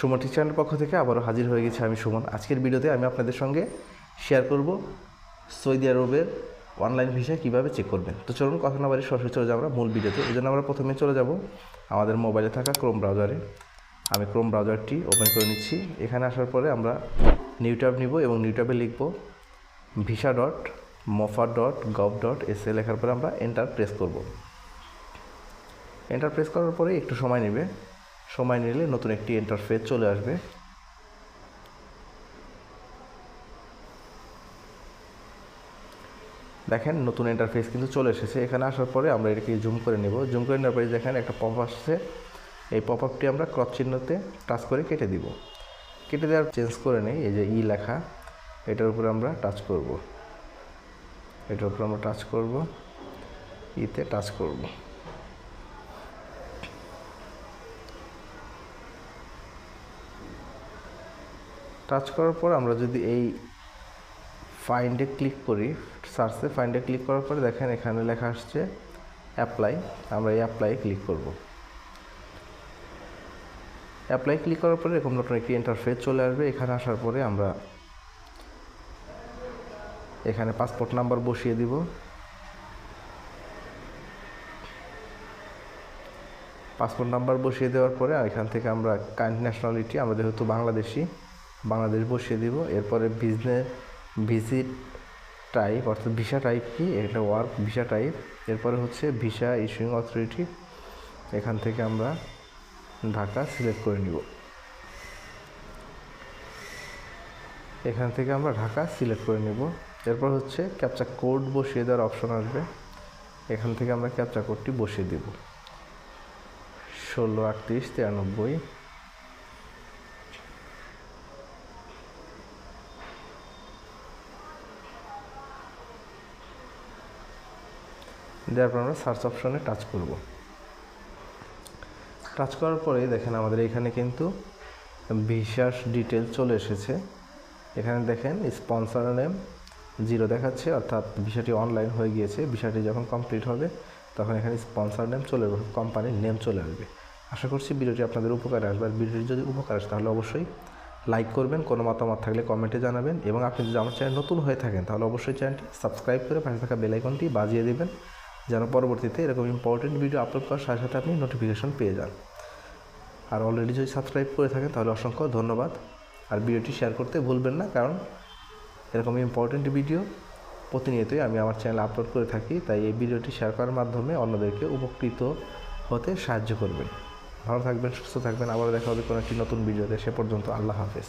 Suman teacher চ্যানেলের পক্ষ থেকে আবারও হাজির হয়ে গেছি আমি সুমন। আজকের ভিডিওতে আমি আপনাদের সঙ্গে শেয়ার করব সৌদি আরবের অনলাইন ভিসা কীভাবে চেক করবেন। তো চলুন কথা না বাড়ি সরাসরি চলে যাবো আমরা মূল ভিডিওতে। এই জন্য আমরা প্রথমে চলে যাব আমাদের মোবাইলে থাকা ক্রোম ব্রাউজারে। আমি ক্রোম ব্রাউজারটি ওপেন করে নিচ্ছি। এখানে আসার পরে আমরা নিউ ট্যাব নিব এবং নিউ ট্যাবে লিখব visa.mofa.gov.sa। লেখার পরে আমরা এন্টার প্রেস করব। এন্টার প্রেস করার পরে একটু সময় নেবে, সময় নিলে নতুন একটি ইন্টারফেস চলে আসবে। দেখেন নতুন ইন্টারফেস কিন্তু চলে এসেছে। এখানে আসার পরে আমরা এটাকে জুম করে নেব। জুম করে নেওয়ার পরে দেখেন একটা পপ আসছে। এই পপ আপটি আমরা ক্রস চিহ্নতে টাচ করে কেটে দিব। কেটে দেওয়ার চেঞ্জ করে নেই। এই যে ই লেখা, এটার উপরে আমরা টাচ করব। এটার উপরে আমরা টাচ করব, ইতে টাচ করব। টাচ করার পর আমরা যদি এই ফাইন্ডে ক্লিক করি, সার্চে ফাইন্ডে ক্লিক করার পরে দেখেন এখানে লেখা আসছে অ্যাপ্লাই। আমরা এই অ্যাপ্লাই ক্লিক করব। অ্যাপ্লাই ক্লিক করার পরে এরকম নতুন একটি ইন্টারফেস চলে আসবে। এখানে আসার পরে আমরা এখানে পাসপোর্ট নাম্বার বসিয়ে দিব। পাসপোর্ট নাম্বার বসিয়ে দেওয়ার পরে এখান থেকে আমরা কান্ট্রি ন্যাশনালিটি, আমরা যেহেতু বাংলাদেশ বসিয়ে দিব। এরপরে ভিজিট টাইপ অর্থাৎ ভিসা টাইপ কি, এটা ওয়ার্ক ভিসা টাইপ। এরপরে হচ্ছে ভিসা ইস্যুইং অথরিটি, এখান থেকে আমরা ঢাকা সিলেক্ট করে নিব। এখান থেকে আমরা ঢাকা সিলেক্ট করে নেব। এরপর হচ্ছে ক্যাপচা কোড বসিয়ে দেওয়ার অপশন আসবে। এখান থেকে আমরা ক্যাপচা কোডটি বসিয়ে দেব 163893। দেওয়ার পর আমরা সার্চ অপশনে টাচ করব। টাচ করার পরে দেখেন আমাদের এখানে কিন্তু ভিসার ডিটেল চলে এসেছে। এখানে দেখেন স্পন্সর নেম 0 দেখাচ্ছে, অর্থাৎ ভিসাটি অনলাইন হয়ে গিয়েছে। ভিসাটি যখন কমপ্লিট হবে তখন এখানে স্পন্সর নেম চলে আসবে, কোম্পানির নেম চলে আসবে। আশা করছি ভিডিওটি আপনাদের উপকারে আসবে। আর ভিডিওটি যদি উপকার আসে তাহলে অবশ্যই লাইক করবেন, কোনো মতামত থাকলে কমেন্টে জানাবেন, এবং আপনি যদি আমার চ্যানেল নতুন হয়ে থাকেন তাহলে অবশ্যই চ্যানেলটি সাবস্ক্রাইব করে পাশে থাকা বেল আইকনটি বাজিয়ে দেবেন, যেন পরবর্তীতে এরকম ইম্পর্টেন্ট ভিডিও আপলোড করার সাথে সাথে আপনি নোটিফিকেশন পেয়ে যান। আর অলরেডি যদি সাবস্ক্রাইব করে থাকেন তাহলে অসংখ্য ধন্যবাদ। আর ভিডিওটি শেয়ার করতে ভুলবেন না, কারণ এরকম ইম্পর্টেন্ট ভিডিও প্রতিনিয়তই আমি আমার চ্যানেলে আপলোড করে থাকি। তাই এই ভিডিওটি শেয়ার করার মাধ্যমে অন্যদেরকে উপকৃত হতে সাহায্য করবেন। ভালো থাকবেন, সুস্থ থাকবেন। আবারও দেখা হবে কোনো একটি নতুন ভিডিওতে। সে পর্যন্ত আল্লাহ হাফেজ।